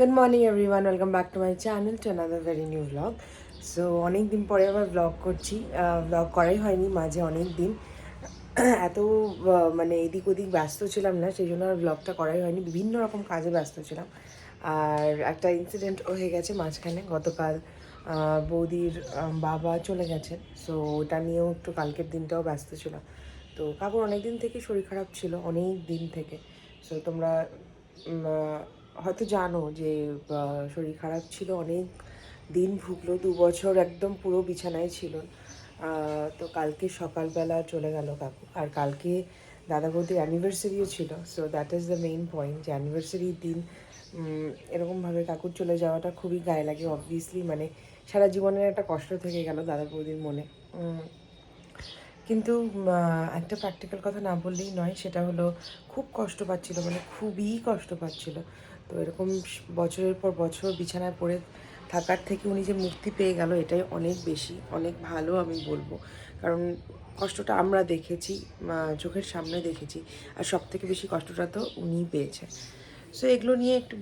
Good morning everyone, welcome back to my channel to another very new vlog. So অনেক দিন পরে আবার vlog করছি, vlog করাই হয়নি মাঝে অনেক দিন। এত মানে এদিক ওদিক ব্যস্ত ছিলাম না, সেই জন্য আর vlogটা করাই হয়নি, বিভিন্ন রকম কাজে ব্যস্ত ছিলাম। আর একটা ইনসিডেন্ট হয়ে গেছে মাঝখানে, গতকাল বৌদির বাবা চলে গেছেন। সো ওটা নিয়েও একটু কালকের দিনটাও ব্যস্ত ছিলাম। তো কাকুর অনেক দিন থেকে শরীর খারাপ ছিল, অনেক দিন থেকে। সো তোমরা হয়তো জানো যে শরীর খারাপ ছিল, অনেক দিন ভুগলো, 2 বছর একদম পুরো বিছানায় ছিল। তো কালকে সকালবেলা চলে গেল কাকু। আর কালকে দাদা বৌদির অ্যানিভার্সারিও ছিল। So that is the main point, যে অ্যানিভার্সারির দিন এরকমভাবে কাকুর চলে যাওয়াটা খুবই গায়ে লাগে অবভিয়াসলি। মানে সারা জীবনের একটা কষ্ট থেকে গেল দাদা বৌদির মনে। কিন্তু একটা প্র্যাকটিক্যাল কথা না বললেই নয়, সেটা হলো খুব কষ্ট পাচ্ছিল, মানে খুবই কষ্ট পাচ্ছিল। তো এরকম বছরের পর বছর বিছানায় পড়ে থাকার থেকে উনি যে মুক্তি পেয়ে গেল, এটাই অনেক বেশি, অনেক ভালো আমি বলবো। কারণ কষ্টটা আমরা দেখেছি, চোখের সামনে দেখেছি, আর সব থেকে বেশি কষ্টটা তো উনিই পেয়েছে। সো এগুলো নিয়ে একটু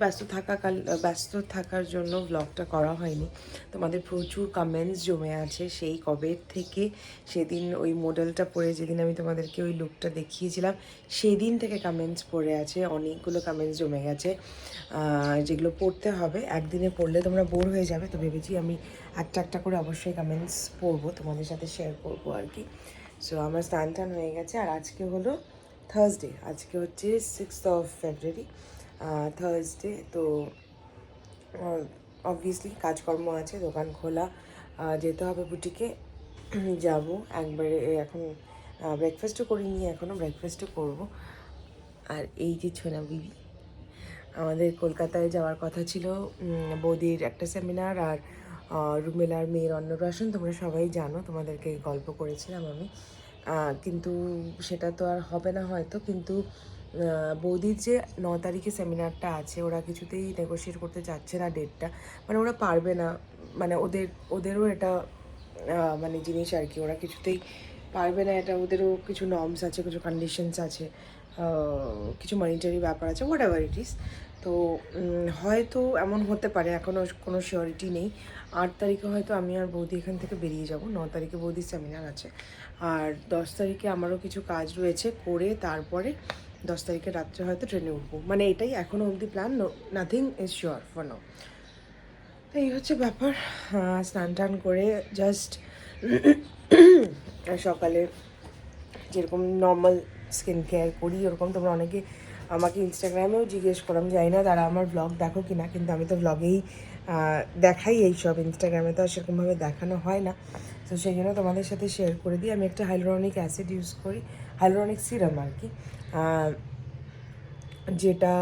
ব্যস্ত থাকার জন্য ব্লগটা করা হয়নি। তোমাদের প্রচুর কমেন্টস জমে আছে সেই কবে থেকে, সেদিন ওই মডেলটা পরে যেদিন আমি তোমাদেরকে ওই লুকটা দেখিয়েছিলাম, সেদিন থেকে কমেন্টস পড়ে আছে, অনেকগুলো কমেন্টস জমে গেছে, যেগুলো পড়তে হবে। একদিনে পড়লে তোমরা বোর হয়ে যাবে, তো ভেবেছি আমি একটা একটা করে অবশ্যই কমেন্টস পড়বো, তোমাদের সাথে শেয়ার করবো আর কি। সো আমার স্নান টান হয়ে গেছে, আর আজকে হলো থার্সডে, আজকে হচ্ছে 6 ফেব্রুয়ারি, থার্সডে। তো অবভিয়াসলি কাজকর্ম আছে, দোকান খোলা, যেতে হবে বুটিকে, যাব একবারে। এখন ব্রেকফাস্টও করিনি, এখনও ব্রেকফাস্টও করব। আর এই যে ছোনা বিবি, আমাদের কলকাতায় যাওয়ার কথা ছিল বৌদির একটা সেমিনার, আর রুমেলার মেয়ের অন্নপ্রাশন, তোমরা সবাই জানো, তোমাদেরকে গল্প করেছিলাম আমি। কিন্তু সেটা তো আর হবে না হয়তো। কিন্তু বৌদির যে 9 তারিখে সেমিনারটা আছে, ওরা কিছুতেই নেগোশিয়েট করতে চাচ্ছে না ডেটটা, মানে ওরা পারবে না। মানে ওদেরও এটা মানে জিনিস আর কি, ওরা কিছুতেই পারবে না এটা, ওদেরও কিছু নর্মস আছে, কিছু কন্ডিশনস আছে, কিছু মনিটারি ব্যাপার আছে, হোয়াট এভার ইট ইজ। তো হয়তো এমন হতে পারে, এখনও কোনো শিওরিটি নেই। 8 তারিখে হয়তো আমি আর বৌদি এখান থেকে বেরিয়ে যাব, 9 তারিখে বৌদির সেমিনার আছে, আর 10 তারিখে আমারও কিছু কাজ রয়েছে করে, তারপরে 10 তারিখে রাত্রে হয়তো ট্রেনে উঠবো। মানে এটাই এখনও অবধি plan, nothing is sure for now. তো এই হচ্ছে ব্যাপার। স্নান টান করে জাস্ট সকালে যেরকম নর্মাল স্কিন কেয়ার করি, ওরকম তোমরা অনেকে আমাকে ইনস্টাগ্রামেও জিজ্ঞেস করো, আমি জানি না তারা আমার ব্লগ দেখো কি না, কিন্তু আমি তো ব্লগেই দেখাই এইসব, ইনস্টাগ্রামে তো আর সেরকমভাবে দেখানো হয় না। তো সেই জন্য তোমাদের সাথে শেয়ার করে দিই। আমি একটা হাইলোরনিক অ্যাসিড ইউজ করি, হাইলোরনিক সিরাম আর কি, যেটা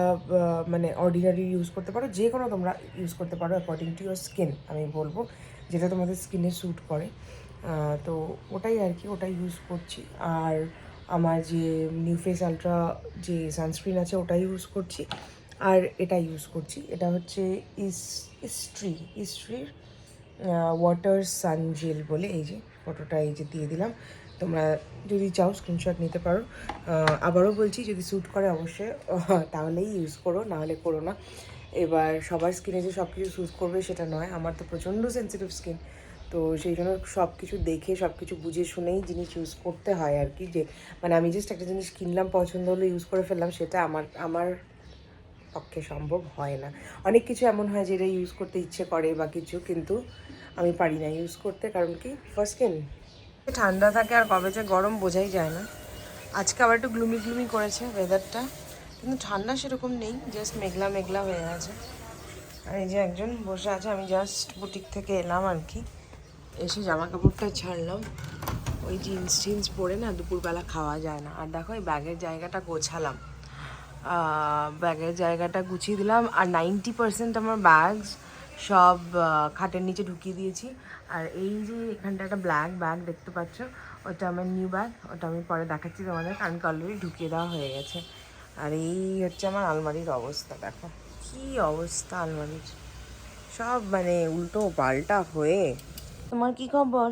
মানে অর্ডিনারি ইউজ করতে পারো, যে কোনো তোমরা ইউজ করতে পারো অ্যাকর্ডিং টু ইউর স্কিন, আমি বলবো যেটা তোমাদের স্কিনে স্যুট করে। তো ওটাই আর কি, ওটাই ইউজ করছি। আর আমার যে নিউ ফেস আলট্রা যে সানস্ক্রিন আছে, ওটাই ইউজ করছি। আর এটা ইউজ করছি, এটা হচ্ছে ইস্ট্রির ওয়াটার সান জেল বলে, এই যে ফটোটা এই যে দিয়ে দিলাম, তোমরা যদি চাও স্ক্রিনশট নিতে পারো। আবারও বলছি, যদি স্যুট করে অবশ্যই তাহলেই ইউজ করো, নাহলে করো না। এবার সবার স্কিনে যে সব কিছু স্যুট করবে সেটা নয়, আমার তো প্রচণ্ড সেন্সিটিভ স্কিন, তো সেই জন্য সব কিছু দেখে, সব কিছু বুঝে শুনেই জিনিস ইউজ করতে হয় আর কি। যে মানে আমি জাস্ট একটা জিনিস কিনলাম, পছন্দ হলো, ইউজ করে ফেললাম, সেটা আমার পক্ষে সম্ভব হয় না। অনেক কিছু এমন হয় যেটা ইউজ করতে ইচ্ছে করে বা কিছু, কিন্তু আমি পারি না ইউজ করতে। কারণ কি, ফার্স্ট স্কিন ঠান্ডা থাকে আর কবে যে গরম বোঝাই যায় না। আজকে আবার একটু গ্লুমি গ্লুমি করেছে ওয়েদারটা, কিন্তু ঠান্ডা সেরকম নেই, জাস্ট মেঘলা মেঘলা হয়ে আছে। আর এই যে একজন বসে আছে, আমি জাস্ট বুটিক থেকে এলাম আর কি, এসে জামা কাপড়টা ছাড়লাম। ওই জিন্স পরে না দুপুরবেলা খাওয়া যায় না। আর দেখো এই ব্যাগের জায়গাটা গোছালাম, ব্যাগের জায়গাটা গুছিয়ে দিলাম, আর 90% আমার ব্যাগস সব খাটের নিচে ঢুকিয়ে দিয়েছি। আর এই যে এখানটা একটা ব্ল্যাক ব্যাগ দেখতে পাচ্ছ, ওটা আমার নিউ ব্যাগ, ওটা আমি পরে দেখাচ্ছি তোমাদের, কারণ অলরেডি ঢুকিয়ে দেওয়া হয়ে গেছে। আর এই হচ্ছে আমার আলমারির অবস্থা, দেখো কী অবস্থা আলমারির, সব মানে উল্টো পাল্টা হয়ে। তোমার কি খবর?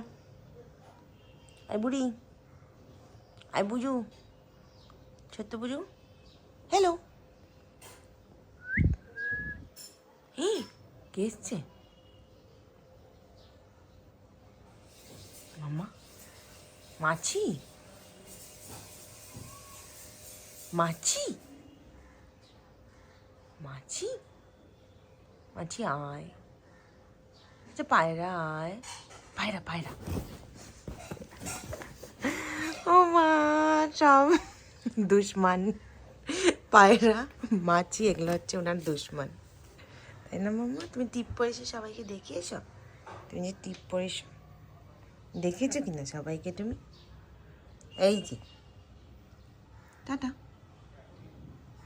আই বুড়ি, আই বুঝু, ছোট্ট বুঝু, হ্যালো এই কে এসছে? মামা মাছি, মাছি, মাছি, মাছি আয়। আচ্ছা পায়রা আয়, পায়রা পায়রা। ও মা, সব দুশ্মন। পায়রা মাছি এগুলো হচ্ছে ওনার দুশ্মন, তাই না মাম্মা? তুমি টিপ পরেছো সবাইকে দেখিয়েছো? তুমি যে টিপ পরেছো দেখেছো কিনা সবাইকে তুমি? এই যে টাটা।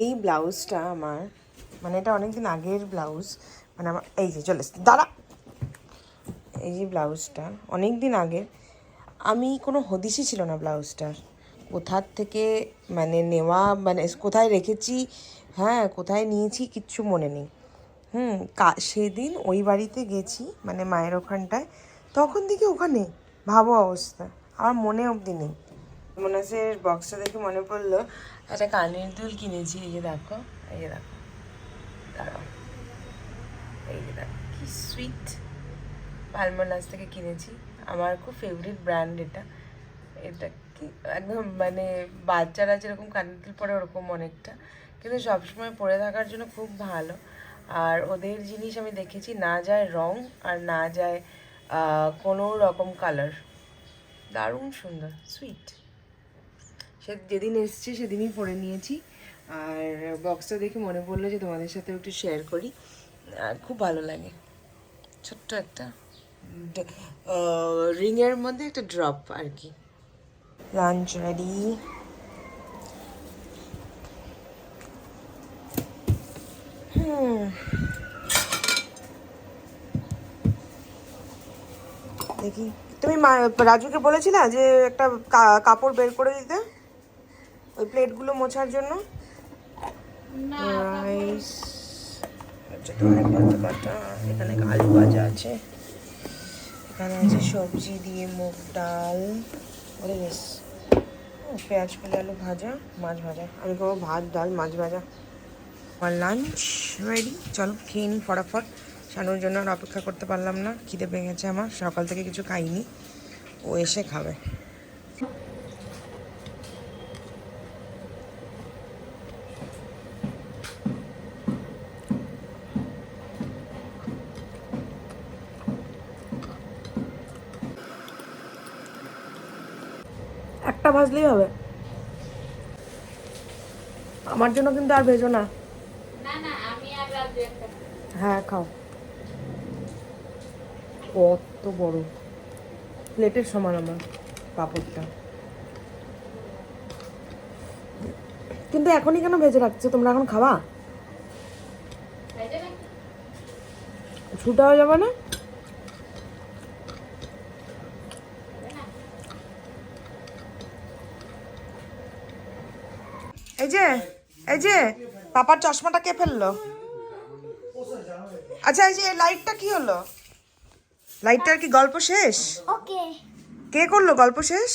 এই ব্লাউজটা আমার, মানে এটা অনেকদিন আগের ব্লাউজ, মানে আমার এই যে চলে এসছে দাঁড়া। এই যে ব্লাউজটা অনেক দিন আগের, আমি কোনো হদিশই ছিল না ব্লাউজটার কোথার থেকে মানে নেওয়া, মানে কোথায় রেখেছি, হ্যাঁ কোথায় নিয়েছি কিচ্ছু মনে নেই। সেদিন ওই বাড়িতে গেছি মানে মায়ের ওখানটায়, তখন থেকে ওখানে ভাবো অবস্থা, আমার মনে অবধি নেই। মনে আছে বক্সটা দেখে মনে পড়লো একটা কানের দুল কিনেছি, এই যে দেখো, এই যে দেখো, দাঁড়াও, এই যে দেখো কি সুইট, পালমোনাস থেকে কিনেছি, আমার খুব ফেভারিট ব্র্যান্ড এটা। এটা কি একদম মানে বাচ্চারা যেরকম কানের দুল পরে ওরকম অনেকটা, কিন্তু সবসময় পরে থাকার জন্য খুব ভালো। আর ওদের জিনিস আমি দেখেছি না যায় রং আর না যায় কোনো রকম কালার, দারুণ সুন্দর সুইট। সে যেদিন এসছে সেদিনই পরে নিয়েছি, আর বক্সটা দেখে মনে পড়লো যে তোমাদের সাথে একটু শেয়ার করি, আর খুব ভালো লাগে। ছোট্ট একটা রিংয়ের মধ্যে একটা ড্রপ আর কি। Lunch ready. দেখি, তুমি রাজুকে বলেছিলে যে একটা কাপড় বের করে দিতে ওই প্লেটগুলো মোছার জন্য। রাইস, এখানে আলু ভাজা আছে, এখানে আছে সবজি দিয়ে মুগ ডাল, ওরে বেশ, পেঁয়াজ পেলে আলু ভাজা, মাছ ভাজা, আমি খাবো ভাত ডাল মাছ ভাজা। আমার লাঞ্চ রেডি, চলো খেয়ে নিই ফটাফট। শানুর জন্য আর অপেক্ষা করতে পারলাম না, খিদে পেয়ে গেছে আমার, সকাল থেকে কিছু খাইনি, ও এসে খাবে। একটা ভাজলেই হবে, আমার জন্য কিন্তু আর ভেজো না। হ্যাঁ খাও, কত বড় প্লেটের সমান আমার পাঁপড়টা, কিন্তু এখনই কেন ভেজে রাখছো তোমরা? এখন খাওয়া ছুটা হয়ে যাবে না? এই যে, এই যে পাপার চশমাটা কে ফেললো? আচ্ছা এই যে লাইটটা কি হলো? লাইটটার কি গল্প শেষ? ওকে, কে করলো গল্প শেষ?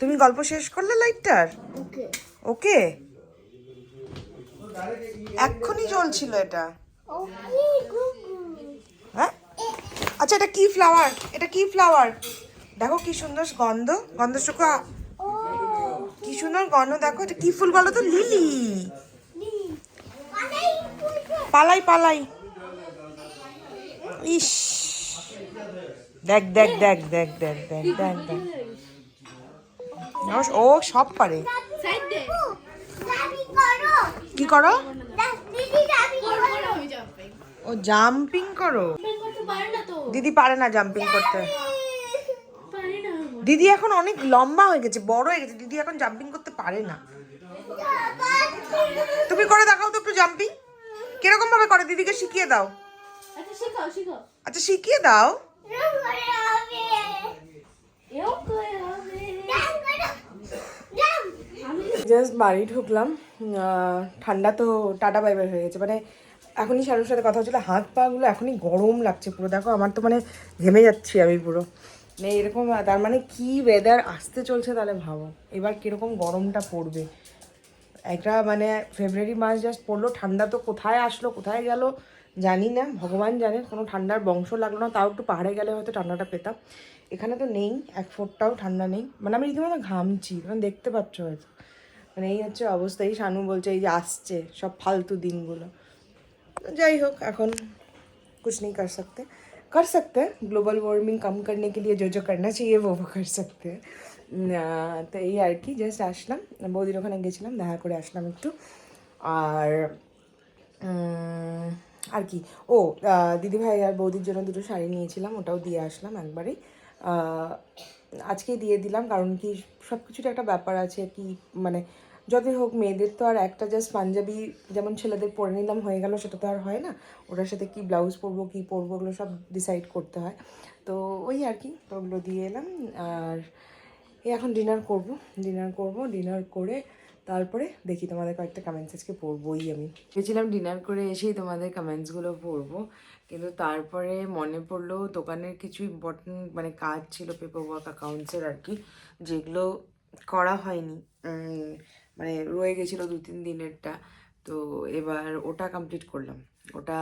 তুমি গল্প শেষ করলে লাইটটার? ওকে, ওকে, এক্ষুনি জ্বলছিল এটা। ওকে গুগু। হ্যাঁ, আচ্ছা এটা কি ফ্লাওয়ার? এটা কি ফ্লাওয়ার? দেখো কি সুন্দর গন্ধ, গন্ধ শুকা, ও কি সুন্দর গন্ধ, দেখো এটা কি ফুল বলো তো? লিলি। পালাই পালাই, ইস, দেখ দেখ দেখ দেখ দেখ দেখ দেখ দেখ, ও সব পারে। কি করো? ও জাম্পিং করো? দিদি পারে না জাম্পিং করতে, দিদি এখন অনেক লম্বা হয়ে গেছে, বড় হয়ে গেছে, দিদি এখন জাম্পিং করতে পারে না। তুমি করে দেখাও তো একটু জাম্পিং, কিরকম ভাবে করে দিদিকে শিখিয়ে দাও। আচ্ছা শিখিয়ে দাও। জাস্ট বাড়ি ঢুকলাম, ঠান্ডা তো টাটা বাই বাই হয়ে গেছে, মানে এখনই শানুর সাথে কথা হচ্ছিলো, হাত পাগুলো এখনই গরম লাগছে পুরো, দেখো আমার তো মানে ঘেমে যাচ্ছি আমি পুরো, মানে এরকম, তার মানে কি ওয়েদার আসতে চলছে, তাহলে ভাবো এবার কীরকম গরমটা পড়বে। একটা মানে ফেব্রুয়ারি মাস জাস্ট পড়লো, ঠান্ডা তো কোথায় আসলো কোথায় গেল জানি না, ভগবান জানে, কোনো ঠান্ডার বংশ লাগলো না। তাও একটু পাহাড়ে গেলে হয়তো ঠান্ডাটা পেতাম, এখানে তো নেই, এক ফোঁটাও ঠান্ডা নেই। মানে আমি রীতিমতো ঘামছি, মানে দেখতে পাচ্ছ হয়তো। মানে এই হচ্ছে অবস্থা। এই শানু বলছে এই যে আসছে সব ফালতু দিনগুলো। যাই হোক, এখন कुछ नहीं कर सकते हैं। ग्लोबल वार्मिंग कम करने के लिए जो जो करना चाहिए वो कर सकते हैं। তো এই আর কি, জাস্ট আসলাম, বৌদির ওখানে গেছিলাম, দেখা করে আসলাম একটু। আর আর কি, ও দিদিভাই আর বৌদির জন্য দুটো শাড়ি নিয়েছিলাম, ওটাও দিয়ে আসলাম একবারেই। আজকেই দিয়ে দিলাম, কারণ কি সব কিছুর একটা ব্যাপার আছে কি, মানে যতই হোক মেয়েদের তো আর একটা জাস্ট পাঞ্জাবি যেমন ছেলেদের পরে নিলাম হয়ে গেল, সেটা তো আর হয় না। ওটার সাথে কি ব্লাউজ পরবো, কী পরবো, ওগুলো সব ডিসাইড করতে হয়। তো ওই আর কি, তো ওগুলো দিয়ে এলাম। আর এই এখন ডিনার করে তারপরে দেখি তোমাদের কয়েকটা কমেন্টস আজকে পড়বোই। আমি ভেবেছিলাম ডিনার করে এসেই তোমাদের কমেন্টসগুলো পড়বো, কিন্তু তারপরে মনে পড়লো দোকানের কিছু ইম্পর্টেন্ট মানে কাজ ছিল, পেপার ওয়ার্ক অ্যাকাউন্টসের আর কি, যেগুলো করা হয়নি, মানে রয়ে গেছিলো 2-3 দিনেরটা। তো এবার ওটা কমপ্লিট করলাম, ওটা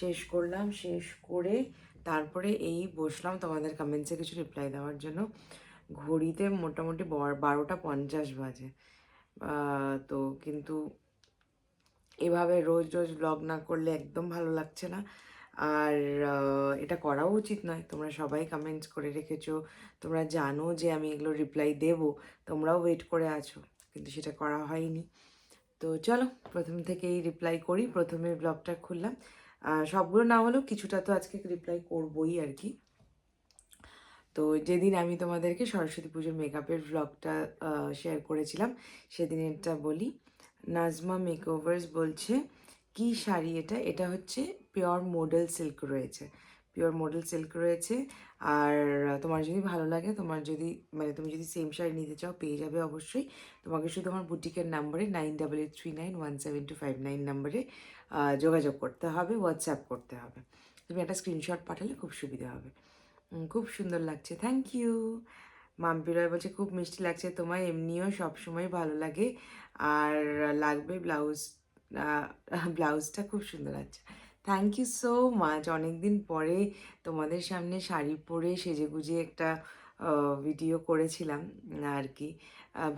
শেষ করলাম, শেষ করে তারপরে এই বসলাম তোমাদের কমেন্টসে কিছু রিপ্লাই দেওয়ার জন্য। ঘড়িতে মোটামুটি 12:50 বাজে। তো কিন্তু এভাবে রোজ রোজ ব্লগ না করলে একদম ভালো লাগছে না। আর এটা করাও উচিত নয়। তোমরা সবাই কমেন্টস করে রেখেছো, তোমরা জানো যে আমি এগুলো রিপ্লাই দেবো, তোমরাও ওয়েট করে আছো, কিন্তু সেটা করা হয়নি। তো চলো প্রথম থেকেই রিপ্লাই করি। প্রথমে ব্লগটা খুললাম, সবগুলো না হলেও কিছুটা তো আজকে রিপ্লাই করবোই আর কি। তো যেদিন আমি তোমাদেরকে সরস্বতী পুজোর মেকআপের ব্লগটা শেয়ার করেছিলাম, সেদিনেরটা বলি। নাজমা মেকওভার্স বলছে কি শাড়ি এটা? এটা হচ্ছে পিওর মডেল সিল্ক রয়েছে, পিওর মডেল সিল্ক রয়েছে। আর তোমার যদি ভালো লাগে, তোমার যদি মানে তুমি যদি সেম শাড়ি নিতে চাও পেয়ে যাবে অবশ্যই। তোমাকে শুধু আমার বুটিকের নাম্বারে 9883917259 নাম্বারে যোগাযোগ করতে হবে, হোয়াটসঅ্যাপ করতে হবে। তুমি একটা স্ক্রিনশট পাঠালে খুব সুবিধা হবে। খুব সুন্দর লাগছে, থ্যাংক ইউ। মাম্পি রয় বলছে খুব মিষ্টি লাগছে তোমায়, এমনিও সবসময় ভালো লাগে, আর লাগবে ব্লাউজটা খুব সুন্দর আছে। Thank you so much. অনেকদিন পরে তোমাদের সামনে শাড়ি পরে সেজেগুজে একটা ভিডিও করেছিলাম আর কি।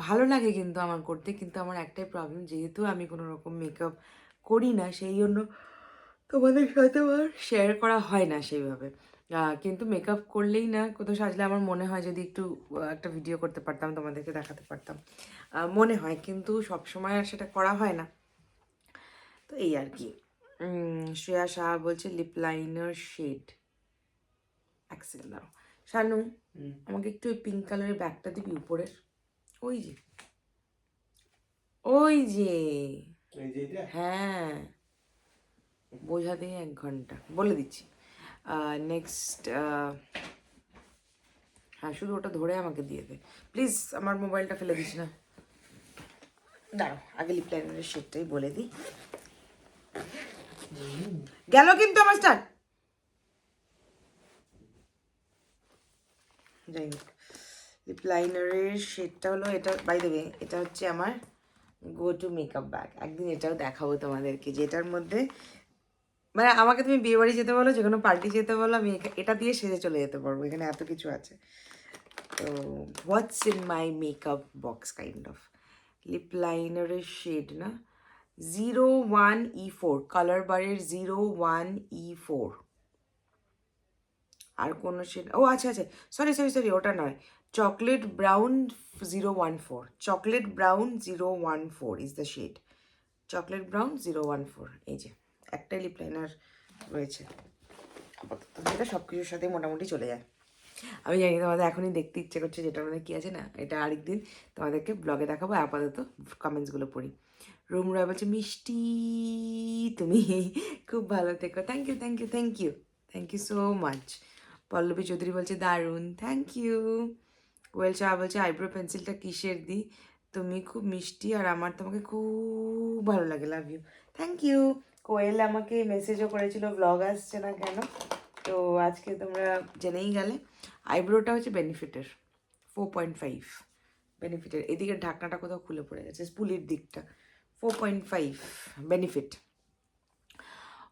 ভালো লাগে কিন্তু আমার করতে, কিন্তু আমার একটাই প্রবলেম, যেহেতু আমি কোনো রকম মেকআপ করি না, সেই জন্য তোমাদের সাথে আর শেয়ার করা হয় না সেইভাবে। কিন্তু মেকআপ করলেই না, কোথাও সাজলে আমার মনে হয় যদি একটু একটা ভিডিও করতে পারতাম, তোমাদেরকে দেখাতে পারতাম, মনে হয়, কিন্তু সবসময় আর সেটা করা হয় না। তো এই আর কি। শ্রেয়া সাহা বলছে লিপ লাইনার শেড। এক সেকেন্ড দাও শানু, আমাকে একটু ওই পিঙ্ক কালারের ব্যাগটা দিবি উপরের, ওই যে ওই যে, হ্যাঁ বোঝাতে 1 ঘন্টা বলে দিচ্ছি। নেক্সট, হ্যাঁ শুধু ওটা ধরে আমাকে দিয়ে দে প্লিজ, আমার মোবাইলটা ফেলে দিস না। দাঁড়াও আগে লিপ লাইনারের শেডটাই বলে দিই। গেল কিন্তু আমার স্টার। যাই হোক, লিপ লাইনারের শেডটা হলো এটা, বাই দ্য ওয়ে এটা হচ্ছে আমার গো টু মেকআপ ব্যাগ। একদিন এটাও দেখাবো তোমাদেরকে, যেটার মধ্যে মানে আমাকে তুমি বিয়ে বাড়ি যেতে বলো, যে কোনো পার্টি যেতে বলো, আমি এটা দিয়ে সেজে চলে যেতে পারবো, এখানে এত কিছু আছে। তো what's in my makeup box kind of. Lip লাইনারের শেড না, 01E4, কালার বারের 01E4। আর কোনো শেড, ও আচ্ছা আচ্ছা, সরি ওটা নয়, chocolate brown 014, chocolate brown 014 the shade শেড, চকলেট ব্রাউন 014। এই যে একটাই লিপ লাইনার রয়েছে আপাতত, যেটা সব কিছুর সাথে মোটামুটি চলে যায়। আমি জানি তোমাদের এখনই দেখতে ইচ্ছে করছে যেটার মধ্যে কী আছে, না এটা আরেকদিন তোমাদেরকে ব্লগে দেখাবো। আপাতত কমেন্টসগুলো পড়ি। রুম রয় বলছে মিষ্টি তুমি খুব ভালো থেকো, thank you thank you thank you thank you so much. Pallabi Chowdhury বলছে দারুণ, থ্যাংক ইউ। কোয়েল শাহ বলছে আইব্রো পেন্সিলটা কিসের দি, তুমি খুব মিষ্টি আর আমার তোমাকে খুব ভালো লাগে, লাভ ইউ, থ্যাংক ইউ। কোয়েল আমাকে মেসেজও করেছিল ব্লগ আসছে না কেন, তো আজকে তোমরা জেনেই গেলে। আইব্রোটা হচ্ছে বেনিফিটের 4.5, বেনিফিটের এদিকে ঢাকনাটা কোথাও খুলে পড়ে গেছে, স্পুলির দিকটা 4.5 বেনিফিট।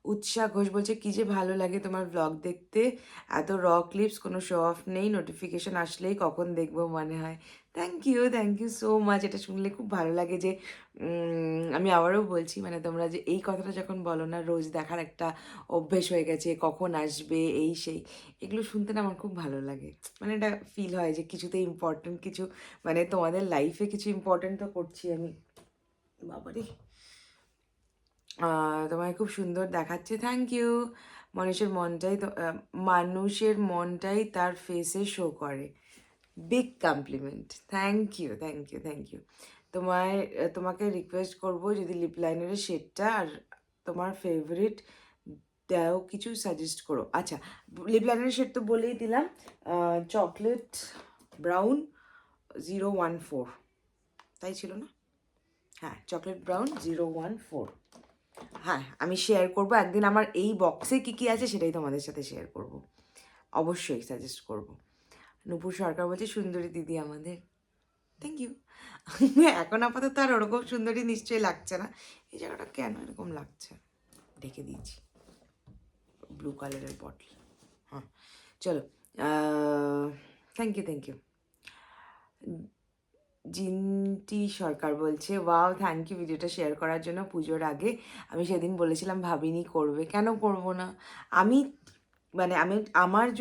উৎসাহ ঘোষ বলছে কি যে ভালো লাগে তোমার ব্লগ দেখতে, এত র ক্লিপস, কোনো শো অফ নেই, নোটিফিকেশন আসলেই কখন দেখবো মনে হয়। Thank you so much. এটা শুনলে খুব ভালো লাগে যে আমি আবারও বলছি, মানে তোমরা যে এই কথাটা যখন বলো না, রোজ দেখার একটা অভ্যেস হয়ে গেছে, কখন আসবে এই সেই, এগুলো শুনতে না আমার খুব ভালো লাগে। মানে এটা ফিল হয় যে কিছুতে ইম্পর্টেন্ট কিছু, মানে তোমাদের লাইফে কিছু ইম্পর্টেন্ট তো করছি আমি। বাবারে, তোমায় খুব সুন্দর দেখাচ্ছে, থ্যাংক ইউ। মানুষের মনটাই তার ফেসে শো করে, বিগ কমপ্লিমেন্ট, থ্যাংক ইউ। তোমাকে রিকোয়েস্ট করবো যদি লিপ লাইনারের শেডটা আর তোমার ফেভারিট দাও কিছু সাজেস্ট করো। আচ্ছা, লিপ লাইনারের শেড তো বলেই দিলাম, চকলেট ব্রাউন 014, তাই ছিল না? হ্যাঁ, চকলেট ব্রাউন 014। হ্যাঁ, আমি শেয়ার করবো একদিন আমার এই বক্সে কী কী আছে সেটাই তোমাদের সাথে শেয়ার করব, অবশ্যই সাজেস্ট করব। নূপুর সরকার বলছে সুন্দরী দিদি আমাদের, থ্যাংক ইউ। এখন আপাতত আর ওরকম সুন্দরী নিশ্চয়ই লাগছে না। এই জায়গাটা কেন এরকম লাগছে, ঢেকে দিয়েছি, ব্লু কালারের বটল। হ্যাঁ, চলো, থ্যাংক ইউ। জিন্টি সরকার বলছে ওয়াও থ্যাংক ইউ ভিডিওটা শেয়ার করার জন্য পুজোর আগে। আমি সেদিন বলেছিলাম ভাবিনি করবে, কেন করব না? আমি মানে আমি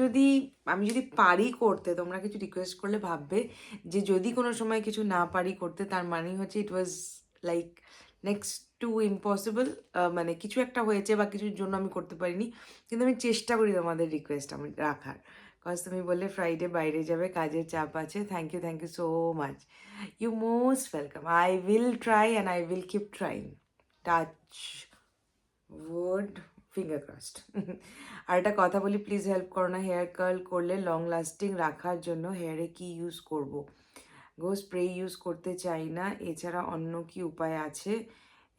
যদি পারি করতে, তোমরা কিছু রিকোয়েস্ট করলে ভাববে যে যদি কোনো সময় কিছু না পারি করতে, তার মানে হচ্ছে it was like next to impossible, মানে কিছু একটা হয়েছে বা কিছুর জন্য আমি করতে পারিনি, কিন্তু আমি চেষ্টা করি তোমাদের রিকোয়েস্ট আমি রাখার। কজ তুমি বললে ফ্রাইডে বাইরে যাবে, কাজের চাপ আছে, thank you so much, you most welcome. I will try and I will keep trying, touch wood, finger crossed. আর একটা কথা বলি, প্লিজ হেল্প করো না, হেয়ার কার্ল করলে লং লাস্টিং রাখার জন্য হেয়ারে কি ইউজ করব? স্প্রে ইউজ করতে চাই না, এছাড়া অন্য কি উপায় আছে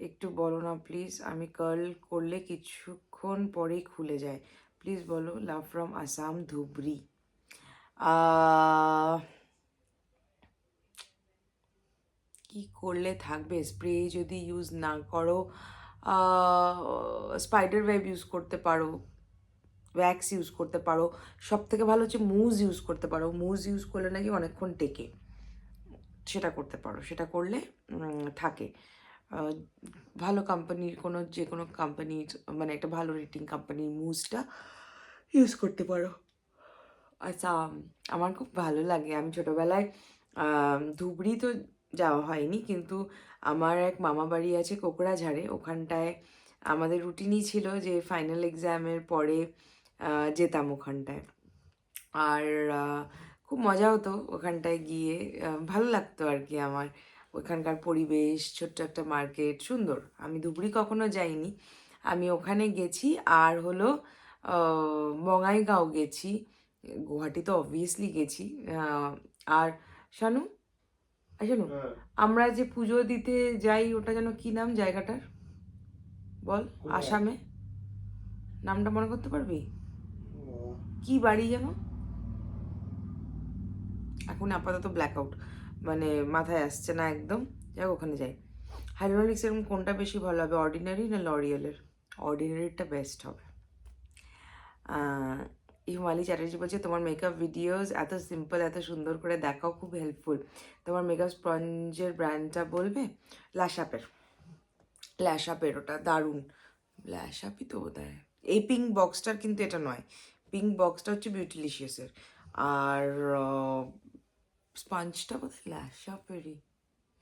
একটু বলো না প্লিজ, আমি কার্ল করলে কিছুক্ষণ পরেই খুলে যায়, প্লিজ বলো, লাভ ফ্রম আসাম, ধুবড়ি। কি করলে থাকবে? স্প্রে যদি ইউজ না করো, স্পাইডার ওয়েব ইউজ করতে পারো, ওয়্যাক্স ইউজ করতে পারো, সব থেকে ভালো হচ্ছে মুজ ইউজ করতে পারো, মুজ ইউজ করলে নাকি অনেকক্ষণ টেকে, সেটা করতে পারো, সেটা করলে থাকে। ভালো কোম্পানির যে কোনো কোম্পানির, মানে একটা ভালো রেটিং কোম্পানির মুজটা ইউজ করতে পারো। আচ্ছা, আমার খুব ভালো লাগে, আমি ছোটোবেলায় ধুবড়ি তো যাওয়া হয়নি, কিন্তু আমার এক মামা বাড়ি আছে কোকড়াঝাড়ে, ওখানটায় আমাদের রুটিনই ছিল যে ফাইনাল এক্সামের পরে যেতাম ওখানটায়। আর খুব মজা হতো ওখানটায় গিয়ে, ভালো লাগতো আর কি আমার ওখানকার পরিবেশ, ছোট্ট একটা মার্কেট, সুন্দর। আমি ধুবড়ি কখনো যাইনি, আমি ওখানে গেছি, আর হলো বঙাইগাঁও গেছি, গুয়াহাটি তো অবভিয়াসলি গেছি। আর শানু, শানু, আমরা যে পুজো দিতে যাই ওটা যেন কি নাম জায়গাটার, বল, আসামে নামটা মনে করতে পারবি? কি বাড়ি যেন, এখন আপাতত ব্ল্যাকআউট, মানে মাথায় আসছে না একদম, যাই ওখানে যাই। হাইড্রোলিক্স এরকম কোনটা বেশি ভালো হবে, অর্ডিনারি না লরিয়ালের? অর্ডিনারিটা বেস্ট হবে। হিমালি চ্যাটার্জি বলছে তোমার মেকআপ ভিডিওস এত সিম্পল, এত সুন্দর করে দেখাও, খুব হেল্পফুল, তোমার মেকআপ স্পঞ্জের ব্র্যান্ডটা বলবে? ল্যাশআপের ওটা দারুণ, ল্যাশআপই তো বোধ হয়, এই পিঙ্ক বক্সটার, কিন্তু এটা নয়, পিঙ্ক বক্সটা হচ্ছে বিউটিলিশিয়াসের, আর স্পঞ্জটা বোধ হয় ল্যাশআপেরই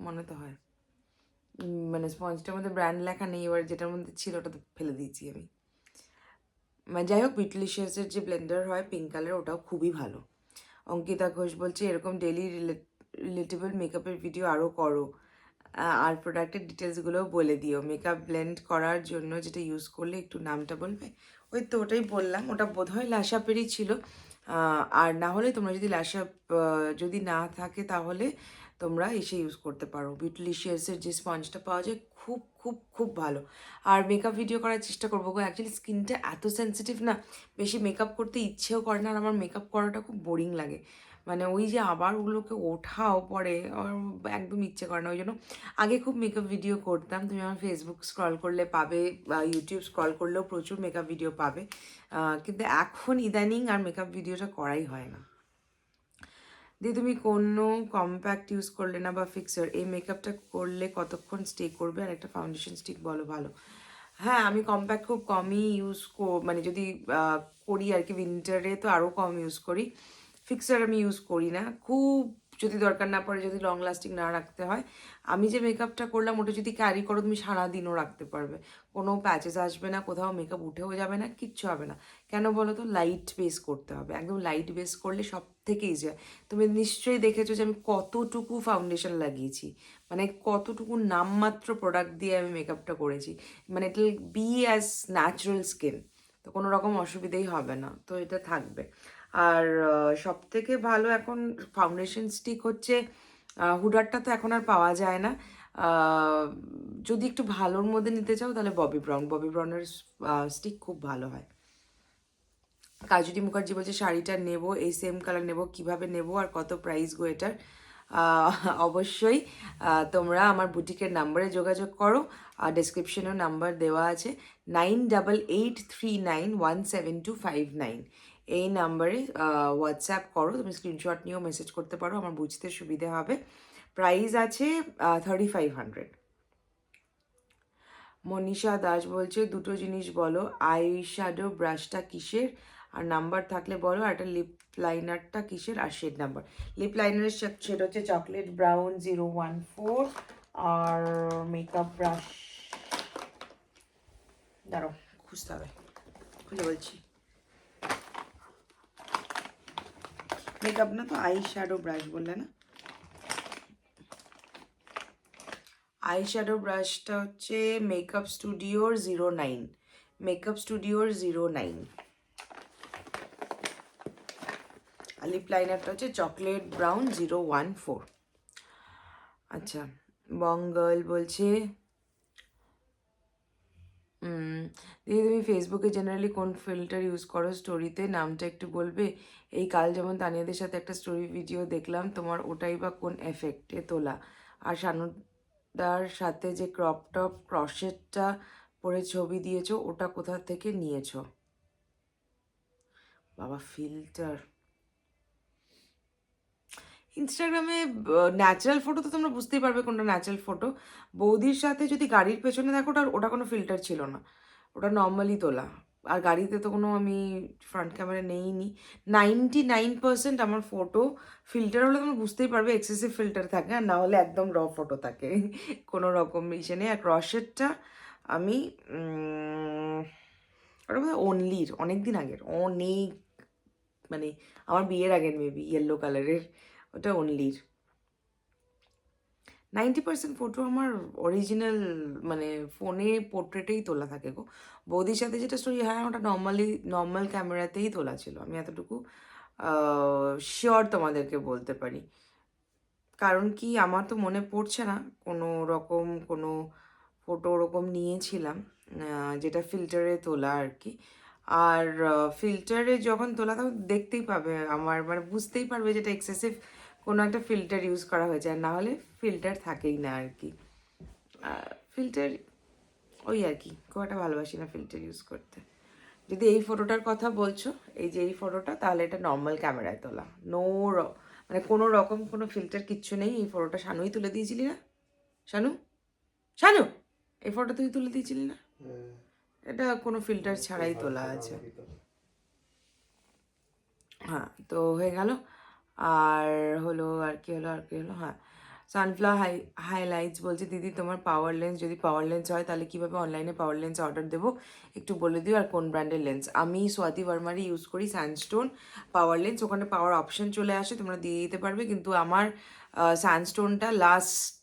মনে তো হয়, মানে স্পঞ্জটার মধ্যে ব্র্যান্ড লেখা নেই, এবার যেটার মধ্যে ছিল ওটা তো ফেলে দিয়েছি আমি। মানে যাই হোক, বিউটিলিশিয়াসের যে ব্লেন্ডার হয় পিঙ্ক কালার, ওটাও খুবই ভালো। অঙ্কিতা ঘোষ বলছে এরকম ডেলি রিলেটেবল মেকআপের ভিডিও আরও করো, আর প্রোডাক্টের ডিটেলসগুলোও বলে দিও, মেকআপ ব্লেন্ড করার জন্য যেটা ইউজ করলে একটু নামটা বলবে? ওই তো ওটাই বললাম, ওটা বোধহয় ল্যাশআপেরই ছিল, আর না হলে তোমরা যদি ল্যাশআপ যদি না থাকে তাহলে তোমরা এসে ইউজ করতে পারো, বিউটিলিশিয়াসের যে স্পঞ্জটা পাওয়া যায়, খুব খুব খুব ভালো। আর মেকআপ ভিডিও করার চেষ্টা করবো গো, অ্যাকচুয়ালি স্কিনটা এত সেন্সিটিভ না, বেশি মেকআপ করতে ইচ্ছেও করে না, আর আমার মেকআপ করাটা খুব বোরিং লাগে, মানে ওই যে আবার ওগুলোকে ওঠাও পরে আমার একদম ইচ্ছে করে না। ওই জন্য আগে খুব মেকআপ ভিডিও করতাম, তুমি আমার ফেসবুক স্ক্রল করলে পাবে বা ইউটিউব স্ক্রল করলেও প্রচুর মেকআপ ভিডিও পাবে, কিন্তু এখন ইদানিং আর মেকআপ ভিডিওটা করাই হয় না। দিয়ে তুমি কোনো কম্প্যাক্ট ইউজ করলে না বা ফিক্সার, এই মেকআপটা করলে কতক্ষণ স্টে করবে? আর একটা ফাউন্ডেশন স্টিক বলো ভালো। হ্যাঁ, আমি কম্প্যাক্ট খুব কমই মানে যদি করি আর কি, উইন্টারে তো আরও কম ইউজ করি। ফিক্সার আমি ইউজ করি না, খুব যদি দরকার না পড়ে, যদি লং লাস্টিং না রাখতে হয়। আমি যে মেকআপটা করলাম ওটা যদি ক্যারি করো তুমি সারাদিনও রাখতে পারবে, কোনো প্যাচেস আসবে না, কোথাও মেকআপ উঠেও যাবে না, কিচ্ছু হবে না। কেন বলো তো? লাইট বেস করতে হবে, একদম লাইট বেস করলে সব থেকে ইজি হয়। তুমি নিশ্চয়ই দেখেছো যে আমি কতটুকু ফাউন্ডেশন লাগিয়েছি, মানে কতটুকু নামমাত্র প্রোডাক্ট দিয়ে আমি মেকআপটা করেছি। মানে it will be as natural skin, তো কোনো রকম অসুবিধেই হবে না, তো এটা থাকবে। আর সব থেকে ভালো এখন ফাউন্ডেশন স্টিক হচ্ছে, হুডারটা তো এখন আর পাওয়া যায় না। যদি একটু ভালোর মধ্যে নিতে চাও তাহলে ববি ব্রাউনের স্টিক খুব ভালো হয়। কাজুরি মুখার্জি বলছে শাড়িটা নেব, এই সেম কালার নেব, কিভাবে নেব আর কত প্রাইস গো এটার? অবশ্যই তোমরা আমার বুটিকের নাম্বারে যোগাযোগ করো, আর ডেসক্রিপশনেও নাম্বার দেওয়া আছে, 9883917259। এই নাম্বারে হোয়াটসঅ্যাপ করো, তুমি স্ক্রিনশট নিয়েও মেসেজ করতে পারো, আমার বুঝতে সুবিধে হবে। প্রাইস আছে 3500। মনীষা দাস বলছে দুটো জিনিস বলো, আই শ্যাডো ব্রাশটা কিসের, আর নাম্বার থাকলে বলো, আর একটা লিপ লাইনারটা কিসের, আর শেড নাম্বার। লিপ লাইনারের শেড হচ্ছে চকলেট ব্রাউন 014, আর মেকআপ ব্রাশ দাঁড়াও খুঁজতে হবে, খুঁজে বলছি। মেকআপ না তো, আই শ্যাডো ব্রাশ বললে না? আই শ্যাডো ব্রাশটা হচ্ছে মেকআপ স্টুডিওর 09, মেকআপ স্টুডিওর 09। আর লিপ লাইনারটা হচ্ছে চকলেট ব্রাউন 014। আচ্ছা, বঙ্গল বলছে দিদি তুমি ফেসবুকে জেনারেলি কোন ফিল্টার ইউজ করো স্টোরিতে, নামটা একটু বলবে? এই কাল যেমন তানিয়াদের সাথে একটা স্টোরি ভিডিও দেখলাম তোমার, ওটাই বা কোন এফেক্টে তোলা? আর শানুদার সাথে যে ক্রপ টপ ক্রশেটটা পরে ছবি দিয়েছো, ওটা কোথা থেকে নিয়েছো? বাবা ফিল্টার, ইনস্টাগ্রামে ন্যাচারাল ফটো তো তোমরা বুঝতেই পারবে কোনটা ন্যাচারাল ফটো। বৌদির সাথে যদি গাড়ির পেছনে দেখো, ওটা কোনো ফিল্টার ছিল না, ওটা নর্মালি তোলা। আর গাড়িতে তো কোনো আমি ফ্রন্ট ক্যামেরা নেইনি। 99% আমার ফটো ফিল্টার হলে তোমরা বুঝতেই পারবে এক্সেসিভ ফিল্টার থাকে, আর না হলে একদম র ফটো থাকে, কোনো রকম ইসে নেই। আর ক্রশেটটা আমি ওটা বোধহয় অনলির, অনেক দিন আগের, অনেক মানে আমার বিয়ের আগের মেবি, ইয়েলো কালারের, ওটা অনলির। 90% ফটো আমার অরিজিনাল, মানে ফোনে পোর্ট্রেটেই তোলা থাকে গো। বৌদির সাথে যেটা স্টোরি, হ্যাঁ ওটা নর্মাল ক্যামেরাতেই তোলা ছিল, আমি এতটুকু শিওর তোমাদেরকে বলতে পারি। কারণ কি আমার তো মনে পড়ছে না কোনো রকম কোনো ফটো ওরকম নিয়েছিলাম যেটা ফিল্টারে তোলা আর কি। আর ফিল্টারে যখন তোলা তখন দেখতেই পাবে আমার, মানে বুঝতেই পারবে যেটা এক্সেসিভ কোনো একটা ফিল্টার ইউজ করা হয়েছে, আর না হলে ফিল্টার থাকেই না আর কি। ফিল্টার ওই আর কি, খুব একটা ভালোবাসি না ফিল্টার ইউজ করতে। যদি এই ফটোটার কথা বলছো, এই যে এই ফটোটা, তাহলে এটা নর্মাল ক্যামেরায় তোলা, মানে কোনো রকম কোনো ফিল্টার কিচ্ছু নেই। এই ফটোটা শানুই তুলে দিয়েছিলি না? শানু, শানু, এই ফটো তুই তুলে দিয়েছিলি না? এটা কোনো ফিল্টার ছাড়াই তোলা আছে। হ্যাঁ, তো হয়ে গেল। আর হলো, আর কি হলো, হ্যাঁ, সানফ্লাওয়ার হাইলাইটস বলছে দিদি তোমার পাওয়ার লেন্স, যদি পাওয়ার লেন্স হয় তাহলে কীভাবে অনলাইনে পাওয়ার লেন্স অর্ডার দেবো, একটু বলে দিও, আর কোন ব্র্যান্ডের লেন্স? আমি স্বাতি ভার্মারই ইউজ করি স্যান্ডস্টোন পাওয়ার লেন্স, ওখানে পাওয়ার অপশন চলে আসে, তোমরা দিয়ে দিতে পারবে, কিন্তু আমার স্যান্ডস্টোনটা লাস্ট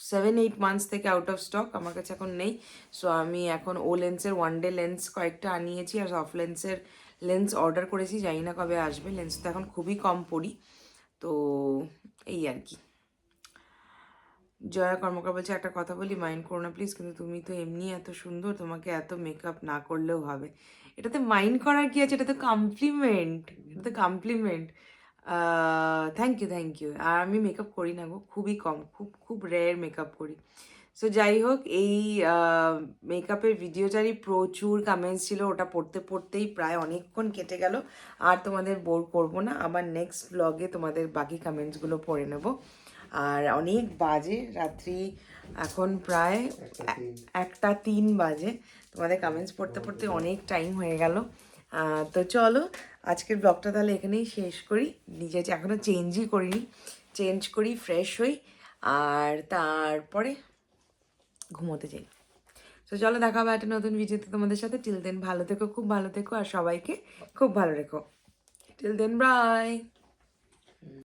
7-8 মান্থস থেকে আউট অফ স্টক, আমার কাছে এখন নেই। সো আমি এখন ও লেন্সের ওয়ান ডে লেন্স কয়েকটা আনিয়েছি, আর সফট লেন্সের লেন্স অর্ডার করেছি, জানি না কবে আসবে। লেন্স তো এখন খুবই কম পড়ি, তো এই আর কি। জয়া কর্মকার বলছে একটা কথা বলি, মাইন্ড করো না প্লিজ, কিন্তু তুমি তো এমনি এত সুন্দর, তোমাকে এত মেকআপ না করলেও হবে। এটাতে মাইন্ড করার কি আছে, এটা তো কমপ্লিমেন্ট, এটা তো কমপ্লিমেন্ট। Thank you. আর আমি মেকআপ করি না গো, খুবই কম, খুব খুব রেয়ার মেকআপ করি। সো যাই হোক, এই মেকআপের ভিডিওটারই প্রচুর কমেন্টস ছিল, ওটা পড়তে পড়তেই প্রায় অনেকক্ষণ কেটে গেল। আর তোমাদের বোর করবো না, আবার নেক্সট ব্লগে তোমাদের বাকি কমেন্টসগুলো পড়ে নেব। আর অনেক বাজে রাত্রি, এখন প্রায় 1:03 বাজে। তোমাদের কমেন্টস পড়তে পড়তে অনেক টাইম হয়ে গেল। তো চলো আজকের ব্লগটা তাহলে এখানেই শেষ করি। নিজে এখনও চেঞ্জই করিনি, চেঞ্জ করি, ফ্রেশ হই, আর তারপরে ঘুমোতে যাই। তো চলো দেখা হবে একটা নতুন ভিডিওতে তোমাদের সাথে। টিল দেন ভালো থেকো, খুব ভালো থেকো, আর সবাইকে খুব ভালো রেখো। Till then by.